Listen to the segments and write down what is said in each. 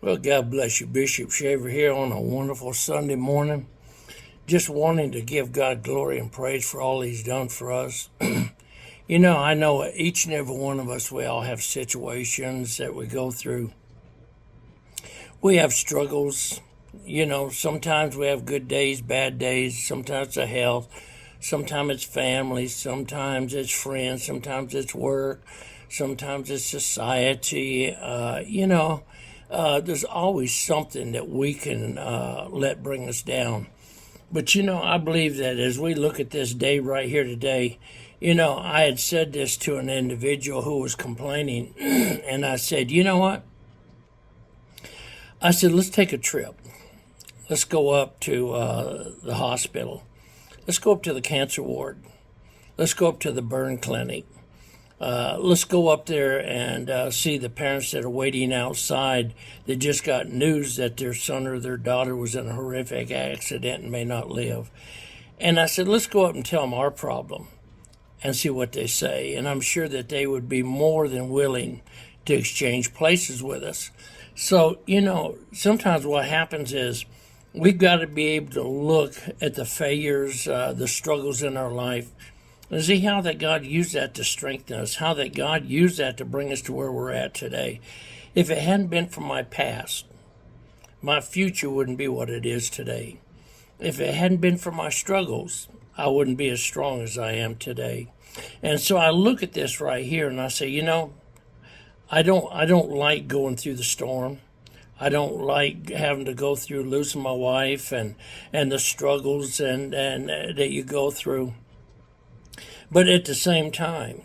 Well, God bless you, Bishop Shaver here on a wonderful Sunday morning. Just wanting to give God glory and praise for all He's done for us. I know each and every one of us, we all have situations that we go through. We have struggles. Sometimes we have good days, bad days. Sometimes it's health. Sometimes it's family. Sometimes it's friends. Sometimes it's work. Sometimes it's society. There's always something that we can let bring us down. But I believe that as we look at this day right here today, I had said this to an individual who was complaining, and I said, you know what? I said, let's take a trip. Let's go up to the hospital. Let's go up to the cancer ward. Let's go up to the burn clinic. Let's go up there and see the parents that are waiting outside that just got news that their son or their daughter was in a horrific accident and may not live. And I said, let's go up and tell them our problem and see what they say. And I'm sure that they would be more than willing to exchange places with us. So, sometimes what happens is we've got to be able to look at the failures, the struggles in our life, and see how that God used that to strengthen us, how that God used that to bring us to where we're at today. If it hadn't been for my past, my future wouldn't be what it is today. If it hadn't been for my struggles, I wouldn't be as strong as I am today. And so I look at this right here and I say, I don't like going through the storm. I don't like having to go through losing my wife and the struggles and that you go through. But at the same time,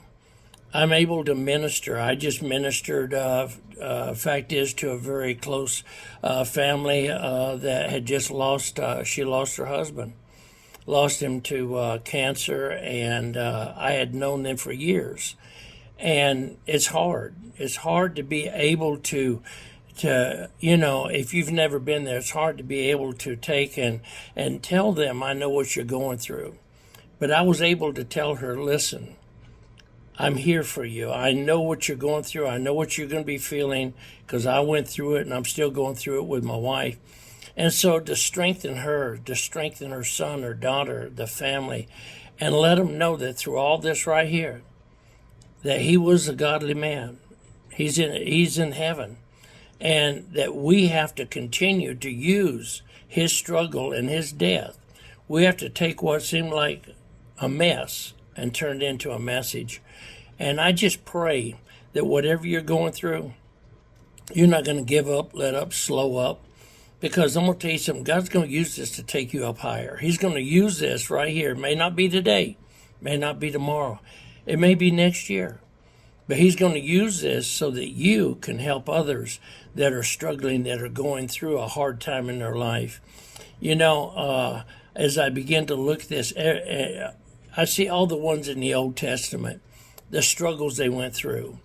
I'm able to minister. I just ministered, fact is, to a very close family that had just she lost her husband, lost him to cancer, and I had known them for years. And it's hard. It's hard to be able to if you've never been there, it's hard to be able to take and tell them, I know what you're going through. But I was able to tell her, listen, I'm here for you. I know what you're going through. I know what you're going to be feeling because I went through it and I'm still going through it with my wife. And so to strengthen her son, her daughter, the family, and let them know that through all this right here, that he was a godly man. He's in heaven. And that we have to continue to use his struggle and his death. We have to take what seemed like a mess and turn it into a message. And I just pray that whatever you're going through, you're not going to give up, let up, slow up. Because I'm going to tell you something, God's going to use this to take you up higher. He's going to use this right here. It may not be today, may not be tomorrow. It may be next year. But he's going to use this so that you can help others that are struggling, that are going through a hard time in their life. As I begin to look at this, I see all the ones in the Old Testament, the struggles they went through.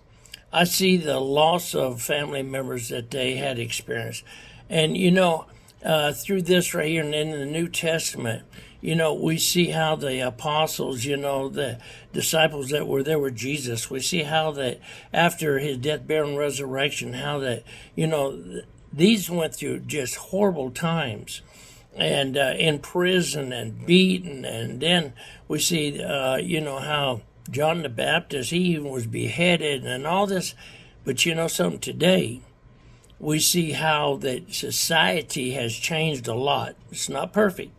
I see the loss of family members that they had experienced. And, through this right here and in the New Testament, we see how the apostles, the disciples that were there with Jesus, we see how that after his death, burial, and resurrection, how that, these went through just horrible times and in prison and beaten. And then we see, how John the Baptist, he even was beheaded and all this. But something, today, we see how that society has changed a lot. It's not perfect.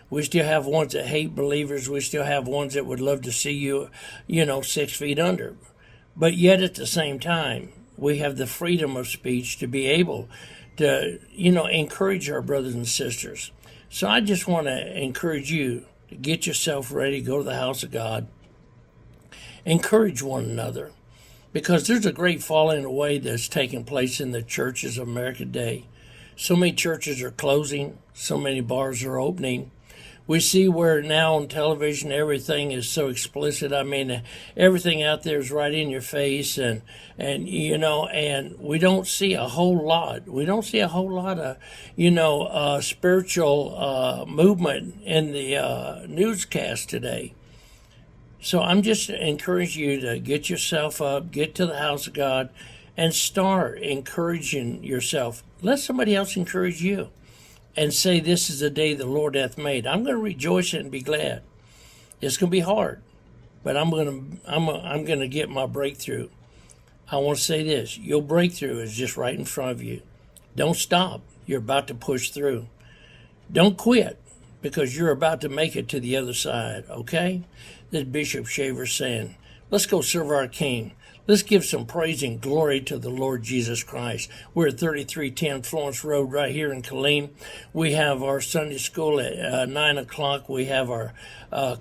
We still have ones that hate believers. We still have ones that would love to see you, 6 feet under. But yet at the same time, we have the freedom of speech to be able to, encourage our brothers and sisters. So I just want to encourage you to get yourself ready, go to the house of God. Encourage one another. Because there's a great falling away that's taking place in the churches of America today. So many churches are closing. So many bars are opening. We see where now on television everything is so explicit. I mean, everything out there is right in your face, and we don't see a whole lot. We don't see a whole lot of spiritual movement in the newscast today. So I'm just encouraging you to get yourself up, get to the house of God, and start encouraging yourself. Let somebody else encourage you and say, this is the day the Lord hath made. I'm going to rejoice and be glad. It's going to be hard, but I'm going to get my breakthrough. I want to say this. Your breakthrough is just right in front of you. Don't stop. You're about to push through. Don't quit, because you're about to make it to the other side, okay? This Bishop Shaver saying, let's go serve our King. Let's give some praise and glory to the Lord Jesus Christ. We're at 3310 Florence Road right here in Killeen. We have our Sunday school at 9 o'clock. We have our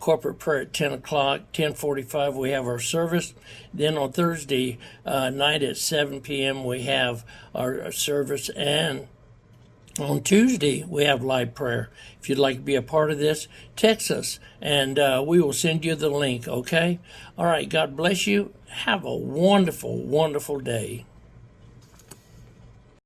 corporate prayer at 10 o'clock. 10:45 we have our service. Then on Thursday night at 7 p.m. we have our service. And on Tuesday, we have live prayer. If you'd like to be a part of this, text us, and we will send you the link, okay? All right, God bless you. Have a wonderful, wonderful day.